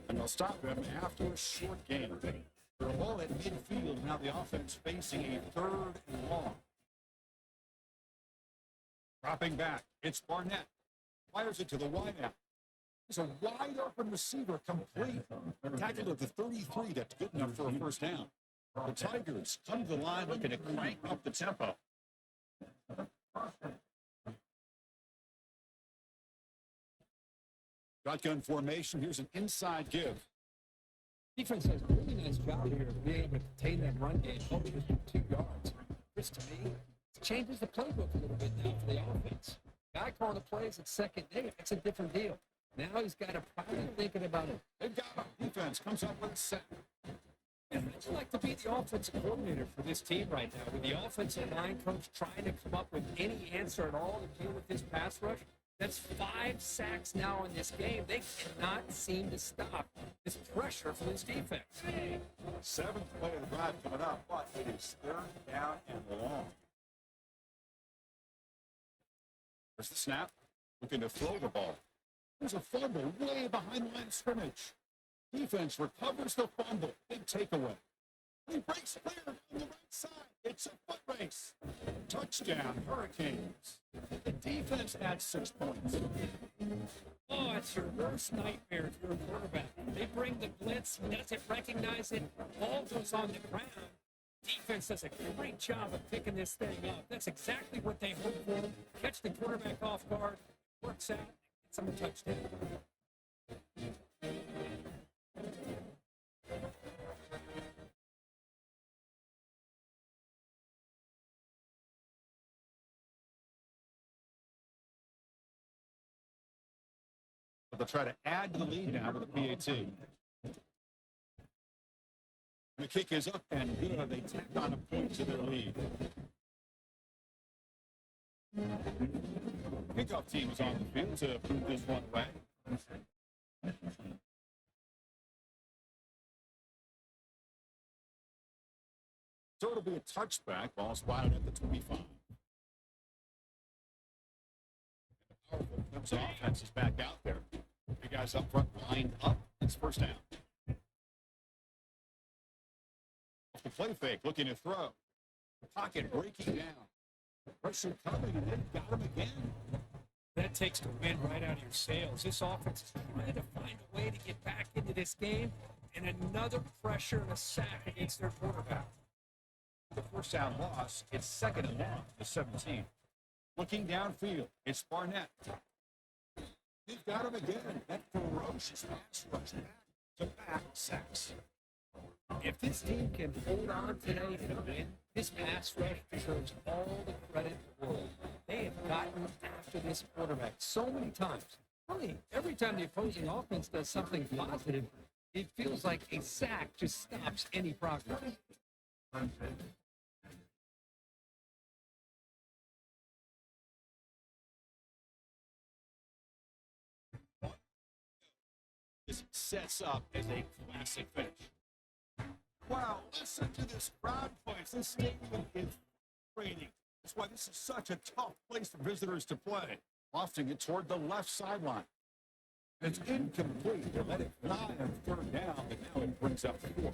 And they'll stop him after a short game. They're all at midfield. Now the offense facing a 3rd and long. Dropping back. It's Barnett. Fires it to the wideout. There's a wide open receiver complete. Tackled at the 33. That's good enough for a first down. The Tigers come to the line looking to crank up the tempo. Shotgun formation. Here's an inside give. Defense does a really nice job here of being able to contain that run game, hold it within 2 yards. This, to me, changes the playbook a little bit now for the offense. Guy calling the plays at second day, it's a different deal. Now he's got to probably thinking about it. They've got a defense. Comes up with a set. And how'd you like to be the offensive coordinator for this team right now? With the offensive line coach trying to come up with any answer at all to deal with this pass rush? That's 5 sacks now in this game. They cannot seem to stop this pressure from this defense. 7th play of the drive coming up, but it is 3rd down and long. There's the snap. Looking to throw the ball. There's a fumble way behind the line of scrimmage. Defense recovers the fumble. Big takeaway. He breaks clear on the right side. It's a foot race. Touchdown, Hurricanes. The defense adds 6 points. Oh, it's your worst nightmare if you're a quarterback. They bring the blitz, he doesn't recognize it, ball goes on the ground. Defense does a great job of picking this thing up. That's exactly what they hope for. Catch the quarterback off guard, works out, gets them a touchdown. They'll try to add to the lead now with the PAT. The kick is up and good. They tack on a point to their lead. Kickoff team is on the field to prove this one away. So it'll be a touchback. Ball spotted at the 25. The powerful Clemson offense is back out there. The guys up front lined up. It's first down. Off the play fake, looking to throw. The pocket breaking down. Pressure coming, and they've got him again. That takes the wind right out of your sails. This offense is trying to find a way to get back into this game, and another pressure and a sack against their quarterback. The first down loss, it's 2nd and long, the 17. Looking downfield, it's Barnett. They've got him again. That ferocious pass rush back-to-back sacks. If this team can hold on today and win, this pass rush deserves all the credit in the world. They have gotten after this quarterback so many times. Really, every time the opposing offense does something positive, it feels like a sack just stops any progress. This sets up as a classic finish. Wow, listen to this crowd place. This stadium is raining. That's why this is such a tough place for visitors to play. Lofting it toward the left sideline. It's incomplete. They let it fly on 3rd down, but now it brings up 4th.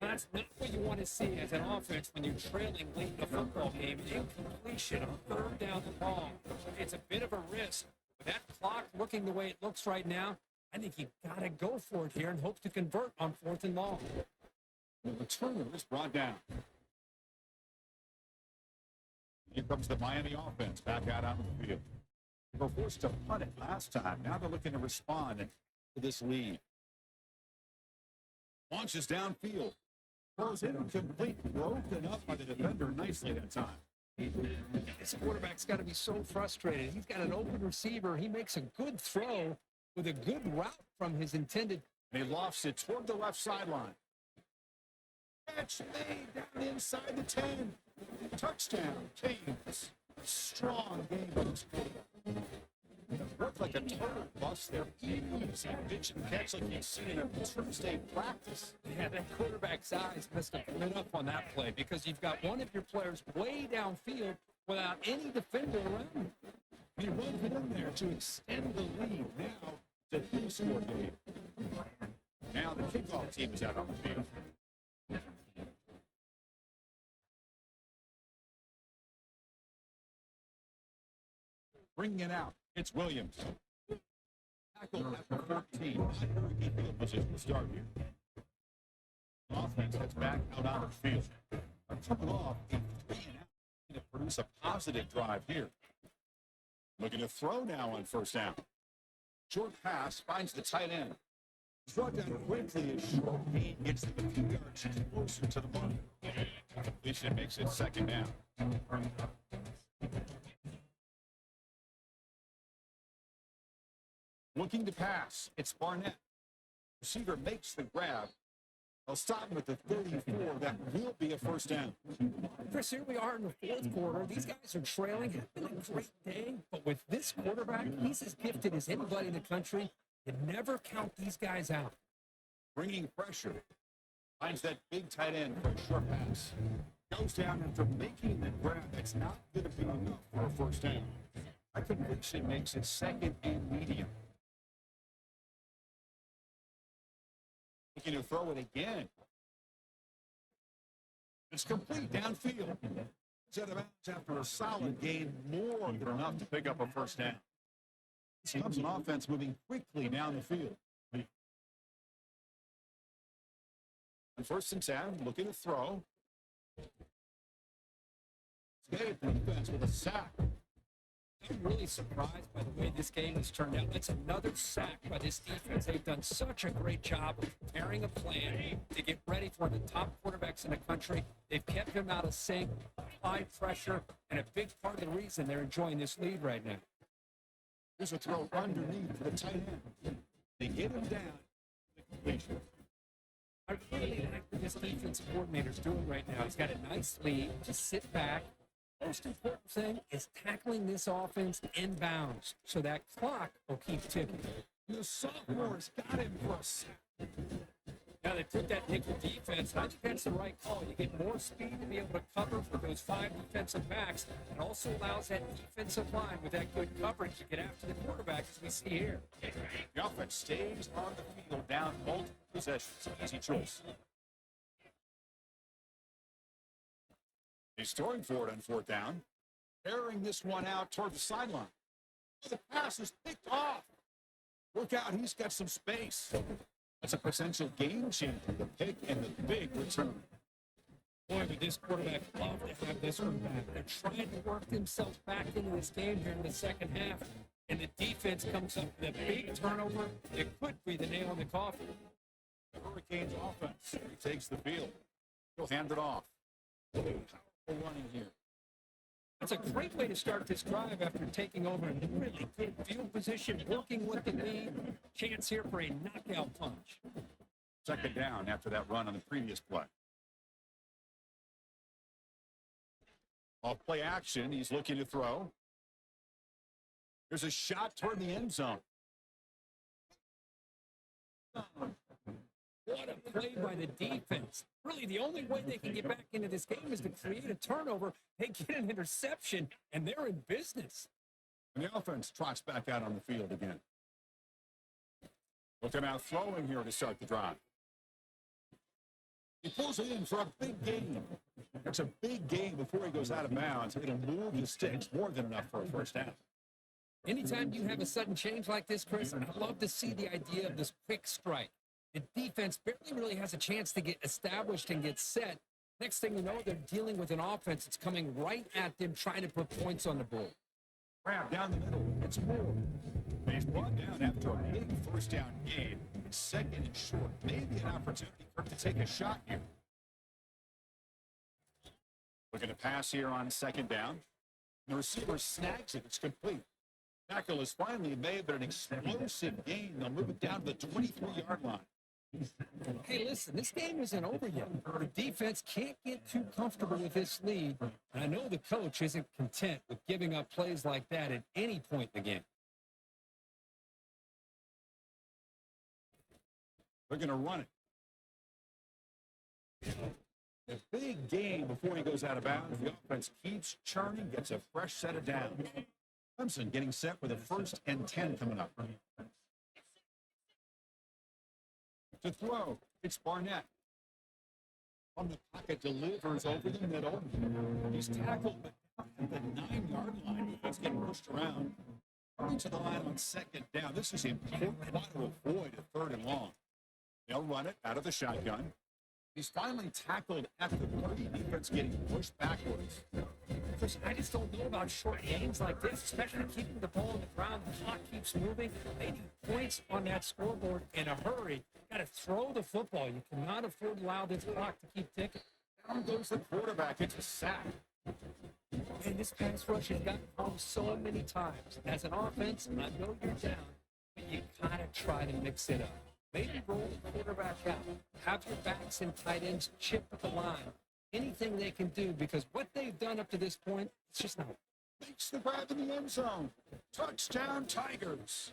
That's not what you want to see as an offense when you're trailing late in a football game. Incompletion on 3rd down the ball. It's a bit of a risk. With that clock looking the way it looks right now, I think you've got to go for it here and hope to convert on 4th and long. The returner is brought down. Here comes the Miami offense back out onto the field. They were forced to punt it last time. Now they're looking to respond to this lead. Launches downfield. Throws incomplete. Broken up by the defender. Nice nicely that time. This quarterback's got to be so frustrated. He's got an open receiver. He makes a good throw with a good route from his intended. And he lofts it toward the left sideline. Catch made down inside the 10. Touchdown, Canes. Strong game by this quarterback. It worked like a total bust there. Easy pitch and catch like you've seen in a Thursday practice. Yeah, that quarterback's eyes must have lit up on that play because you've got one of your players way downfield without any defender around him. He runs it in there to extend the lead. Now to the score game. Now the kickoff team is out on the field. Bringing it out. It's Williams. Tackle after 14. Not very good field position to start here. Offense heads back out on the field. Coming off a 3 and out to produce a positive drive here. Looking to throw now on first down. Short pass finds the tight end. Brought down quickly as short gain gets the few yards closer to the money. Completion makes it second down. Looking to pass. It's Barnett. Receiver makes the grab. They'll stop him at the 34. That will be a first down. Chris, here we are in the fourth quarter. These guys are trailing. It's been a great day, but with this quarterback, he's as gifted as anybody in the country. You never count these guys out. Bringing pressure. Finds that big tight end for a short pass. Goes down after making the grab. That's not going to be enough for a first down. A completion makes it second and medium. Looking to throw it again. It's complete downfield. It's out of bounds after a solid gain, more than enough to pick up a first down. This Clemson offense moving quickly down the field. And first and 10, looking to throw. Escape the defense with a sack. I'm really surprised by the way this game has turned out. That's another sack by this defense. They've done such a great job of preparing a plan to get ready for the top quarterbacks in the country. They've kept him out of sync, applied pressure, and a big part of the reason they're enjoying this lead right now. Here's a throw underneath to the tight end. They get him down. The completion. I really like what this defensive coordinator's doing right now. He's got a nice lead. Just sit back. Most important thing is tackling this offense inbounds so that clock will keep ticking. The sophomore's got him for a sack. Now they put that nickel defense, and I think that's the right call. You get more speed to be able to cover for those 5 defensive backs, and also allows that defensive line with that good coverage to get after the quarterback, as we see here. The offense stays on the field down multiple possessions. Easy choice. He's throwing for it on fourth down. Airing this one out toward the sideline. The pass is picked off. Look out, he's got some space. That's a potential game changer, the pick and the big return. Boy, would this quarterback love to have this one back. They're trying to work themselves back into this game here in the second half, and the defense comes up with a big turnover. It could be the nail in the coffin. The Hurricanes offense. He takes the field. He'll hand it off. Powerful running here. That's a great way to start this drive after taking over in really good field position, working with the lead. Chance here for a knockout punch. Second down after that run on the previous play. Off play action, he's looking to throw. There's a shot toward the end zone. What a play by the defense. Really, the only way they can get back into this game is to create a turnover. They get an interception, and they're in business. And the offense trots back out on the field again. Look at him out throwing here to start the drive. He pulls it in for a big gain. That's a big gain before he goes out of bounds. It'll move the sticks more than enough for a first down. Anytime you have a sudden change like this, Chris, I love to see the idea of this quick strike. The defense barely really has a chance to get established and get set. Next thing you know, they're dealing with an offense that's coming right at them, trying to put points on the board. Grab down the middle. It's more. He's brought down after a big first down gain. It's second and short. Maybe an opportunity for him to take a shot here. Looking to pass here on second down. The receiver snags it. It's complete. Tackle is finally made, but an explosive gain. They'll move it down to the 23-yard line. Hey, listen, this game isn't over yet. The defense can't get too comfortable with this lead, and I know the coach isn't content with giving up plays like that at any point in the game. They're going to run it. A big gain before he goes out of bounds. The offense keeps churning, gets a fresh set of downs. Clemson getting set with a 1st and 10 coming up. To throw, it's Barnett. From the pocket, delivers over the middle. He's tackled at the 9-yard line. He's getting pushed around. Going to the line on second down. This is important. Want to avoid a 3rd and long. They'll run it out of the shotgun. He's finally tackled at the 30. Defense getting pushed backwards. Chris, I just don't know about short games like this, especially keeping the ball on the ground. The clock keeps moving. They need points on that scoreboard in a hurry. Got to throw the football. You cannot afford to allow this clock to keep ticking. Down goes the quarterback. It's a sack. And this pass rush has gotten home so many times. As an offense, I know you're down, but you got to try to mix it up. Maybe roll the quarterback out. Have your backs and tight ends chip at the line. Anything they can do, because what they've done up to this point, it's just not. Makes the grab in the end zone. Touchdown, Tigers.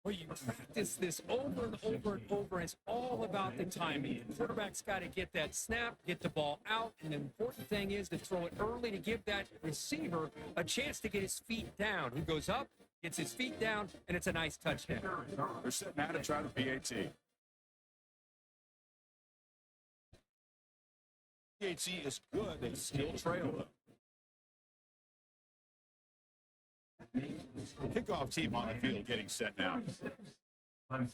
Where you practice this over and over and over, it's all about the timing. The quarterback's got to get that snap, get the ball out, and the important thing is to throw it early to give that receiver a chance to get his feet down. He goes up, gets his feet down, and it's a nice touchdown. They're setting out to try to PAT. PAT is good. They still trail them. Kickoff team on the field getting set now. And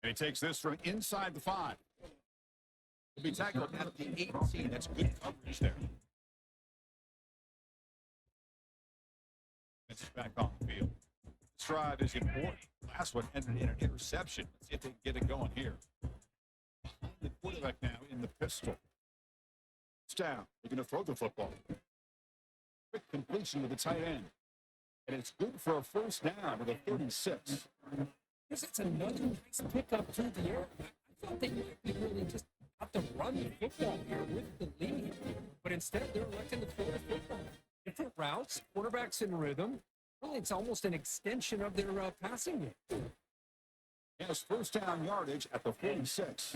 he takes this from inside the 5. He'll be tackled at the 18. That's good coverage there. It's back on the field. This drive is important. Last one ended in an interception. Let's see if they can get it going here. The quarterback now in the pistol. It's down. They're going to throw the football. Quick completion to the tight end. And it's good for a 1st down with a 36. Because it's another nice pickup through the air. I thought they might be really just out to run the football here with the lead. But instead, they're electing to throw the football. Different routes, quarterbacks in rhythm. Really, it's almost an extension of their passing game. Yes, 1st down yardage at the 46.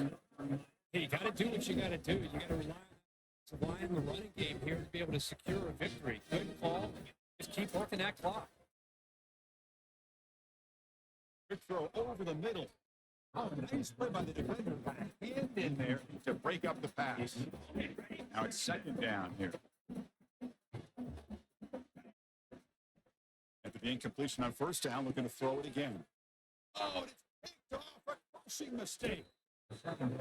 Hey, you got to do what you got to do. You got to rely on the running game here to be able to secure a victory. Good call. Just keep working that clock. Good throw over the middle. Oh, nice play by the defender. Hand in there to break up the pass. Now it's 2nd down here. After the incompletion on 1st down, looking to throw it again. Oh, it's picked off. A crushing mistake.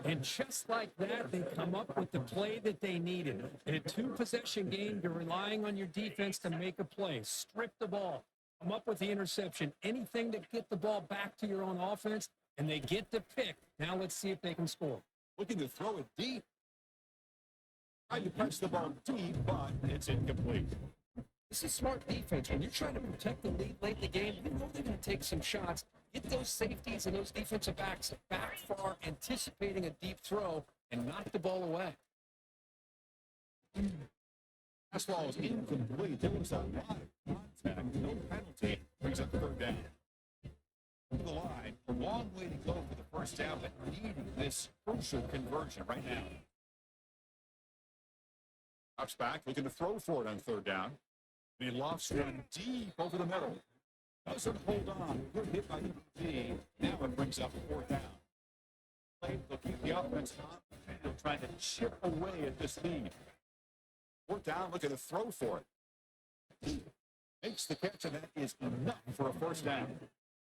And just like that, they come up with the play that they needed. In a 2-possession game, you're relying on your defense to make a play. Strip the ball. Come up with the interception. Anything to get the ball back to your own offense, and they get the pick. Now let's see if they can score. Looking to throw it deep. Tried to punch the ball deep, but it's incomplete. This is smart defense. When you're trying to protect the lead late in the game, you know they're going to take some shots. Get those safeties and those defensive backs back far, anticipating a deep throw, and knock the ball away. Fastball is incomplete. There was a lot of contact. No penalty. Brings up 3rd down. To the line. A long way to go for the 1st down, but needing this crucial conversion right now. Drops back, looking to throw for it on 3rd down. And he lofts one deep over the middle. Doesn't hold on. Good hit by the Now it brings up 4th down. Play looking at the offense on the field, trying to chip away at this lead. 4th down, looking to throw for it. Makes the catch, and that is enough for a 1st down.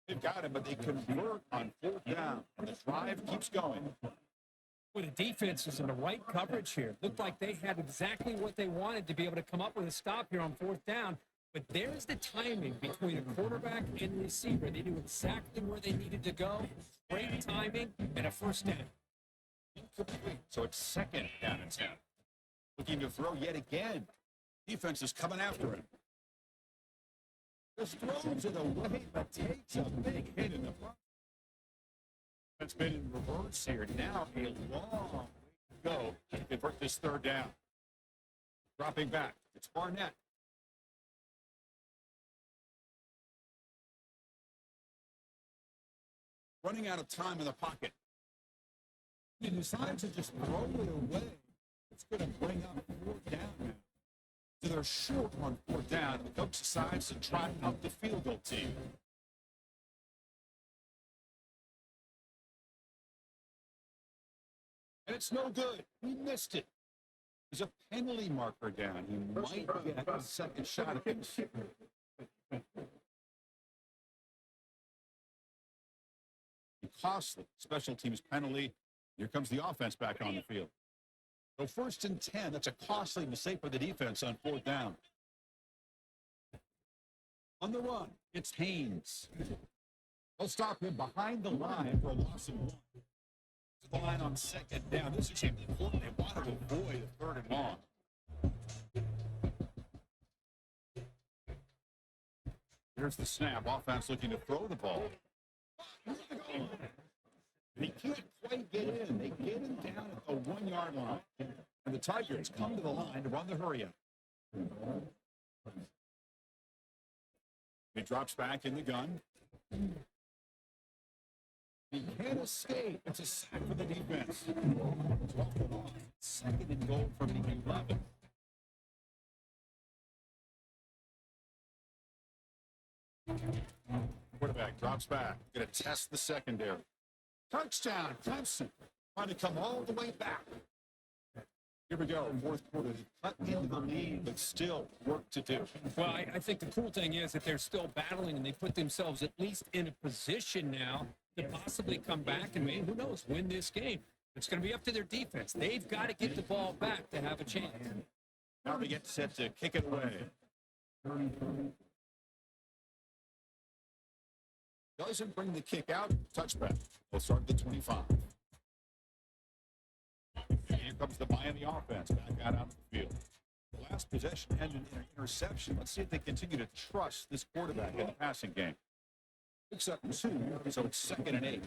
They've got him, but they convert on 4th down, and the drive keeps going. Well, the defense is in the right coverage here. Looked like they had exactly what they wanted to be able to come up with a stop here on 4th down. But there's the timing between the quarterback and the receiver. They knew exactly where they needed to go. Great timing and a 1st down. Incomplete. So it's second down and 10. Looking to throw yet again. Defense is coming after him. Just throws it away, but takes a big hit in the front. That's been in reverse here. Now a long way to go to convert this third down. Dropping back. It's Barnett. Running out of time in the pocket. He decides to just throw it away. It's going to bring up fourth down now. So they're short on fourth down. The coach decides to try out the field goal team. And it's no good. He missed it. There's a penalty marker down. He might get a second shot at this. Costly special teams penalty. Here comes the offense back on the field. So first and 10. That's a costly mistake for the defense on fourth down. On the run, it's Haynes. They'll stop him behind the line for a loss of 1. To the line on second down. This is important. They want to avoid a third and long. Here's the snap. Offense looking to throw the ball. He can't quite get in. They get him down at the 1 yard line. And the Tigers come to the line to run the hurry up. He drops back in the gun. He can't escape. It's a sack for the defense. 12 off. Second and goal from the 11. Quarterback drops back. Going to test the secondary. Touchdown, Clemson. Trying to come all the way back. Here we go. Fourth quarter. Cut into the lead, but still work to do. Well, I think the cool thing is that they're still battling, and they put themselves at least in a position now to possibly come back and, maybe, who knows, win this game. It's going to be up to their defense. They've got to get the ball back to have a chance. Now they get set to kick it away. Doesn't bring the kick out. Touchback. They'll start at the 25. And here comes the Miami offense back out onto the field. The last possession ended in an interception. Let's see if they continue to trust this quarterback in the passing game. Picks up 2, so it's second and 8.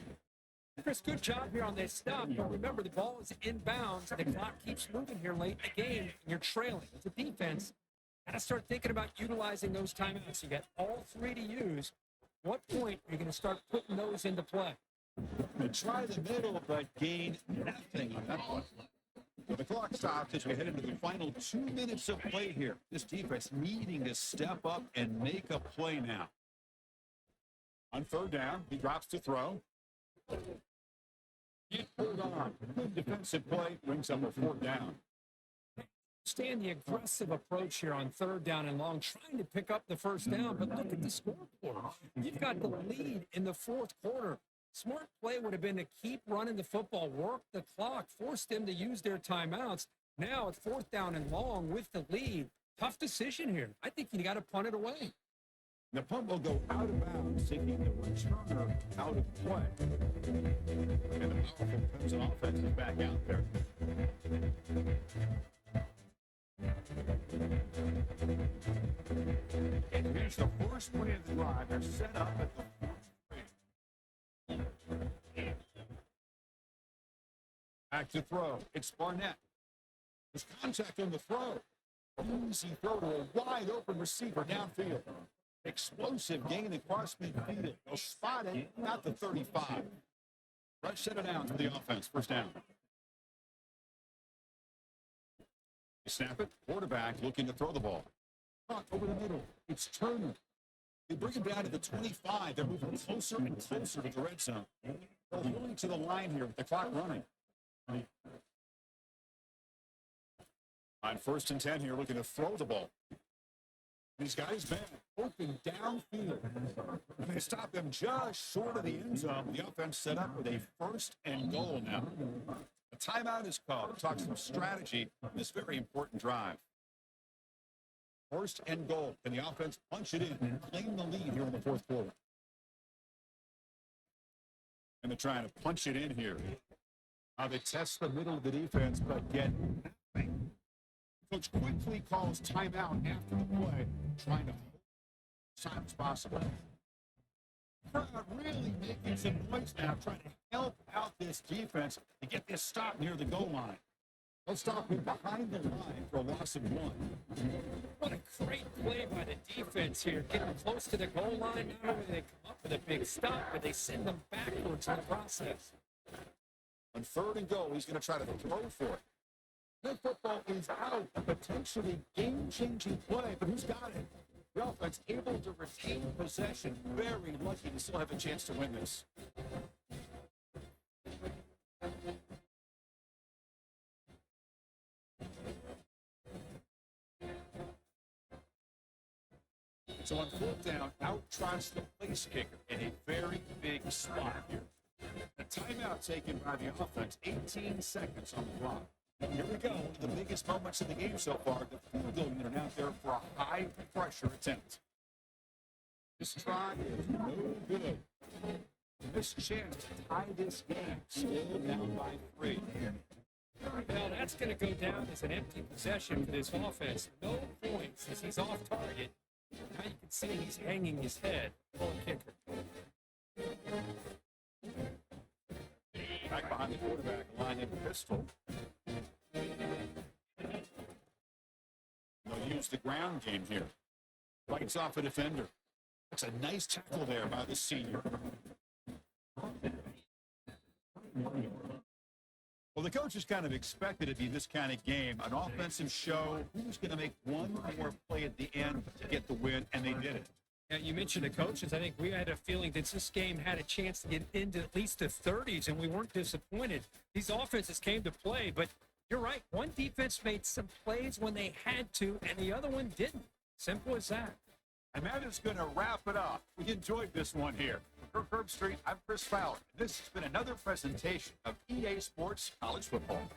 Chris, good job here on this stop. But remember, the ball is inbounds. The clock keeps moving here late in the game, and you're trailing. As a defense, got to start thinking about utilizing those timeouts. You got all 3 to use. What point are you going to start putting those into play? They try the middle, but gain nothing on that one. So the clock stops as we head into the final 2 minutes of play here. This defense needing to step up and make a play now. On third down, he drops to throw. Can't hold on. Good defensive play brings up a fourth down. Stand the aggressive approach here on third down and long, trying to pick up the first down, but look at the scoreboard. You've got the lead in the fourth quarter. Smart play would have been to keep running the football, work the clock, force them to use their timeouts. Now at fourth down and long with the lead. Tough decision here. I think you got to punt it away. The punt will go out of bounds, taking the returner out of play. And the powerful Clemson offense is back out there. And here's the first play of the drive. They're set up at the fourth grade. Back to throw. It's Barnett. There's contact on the throw. Easy throw to a wide open receiver downfield. Explosive gain across midfield. They'll spot it at the 35. Right, set it down for the offense. First down. They snap it. Quarterback looking to throw the ball. Over the middle. It's Turner. They bring him down to the 25. They're moving closer and closer to the red zone. They're holding to the line here with the clock running. On first and 10 here, looking to throw the ball. These guys, man, open downfield. And they stop them just short of the end zone. The offense set up with a first and goal now. A timeout is called. Talk some strategy on this very important drive. First and goal. Can the offense punch it in and claim the lead here in the fourth quarter? And they're trying to punch it in here. They test the middle of the defense, but get nothing. Coach quickly calls timeout after the play, trying to hold as time as possible. Crowd really making some noise now, trying to help out this defense to get this stop near the goal line. They'll stop him behind the line for a loss of 1. What a great play by the defense here, getting close to the goal line. Not only do they come up with a big stop, but they send them backwards in the process. On 3rd and goal, he's going to try to throw for it. The football is out, a potentially game-changing play, but who's got it? The offense able to retain possession. Very lucky to still have a chance to win this. So on 4th down, out trots the place kicker in a very big spot here. A timeout taken by the offense, 18 seconds on the clock. Here we go, the biggest moments of the game so far. The field goal unit out there for a high-pressure attempt. This try is no good. Missed chance to tie this game, still down by 3. Well, that's going to go down as an empty possession for this offense. No points as he's off target. Now you can see he's hanging his head. Poor kicker. Back behind the quarterback, line in pistol. They'll use the ground game here. Bites off a defender. That's a nice tackle there by the senior. Well, the coaches kind of expected it to be this kind of game, an offensive show. Who's going to make one more play at the end to get the win, and they did it. Now, you mentioned the coaches. I think we had a feeling that this game had a chance to get into at least the 30s, and we weren't disappointed. These offenses came to play, but you're right. One defense made some plays when they had to, and the other one didn't. Simple as that. And that is going to wrap it up. We enjoyed this one here. For Herb Street, I'm Chris Fowler. This has been another presentation of EA Sports College Football.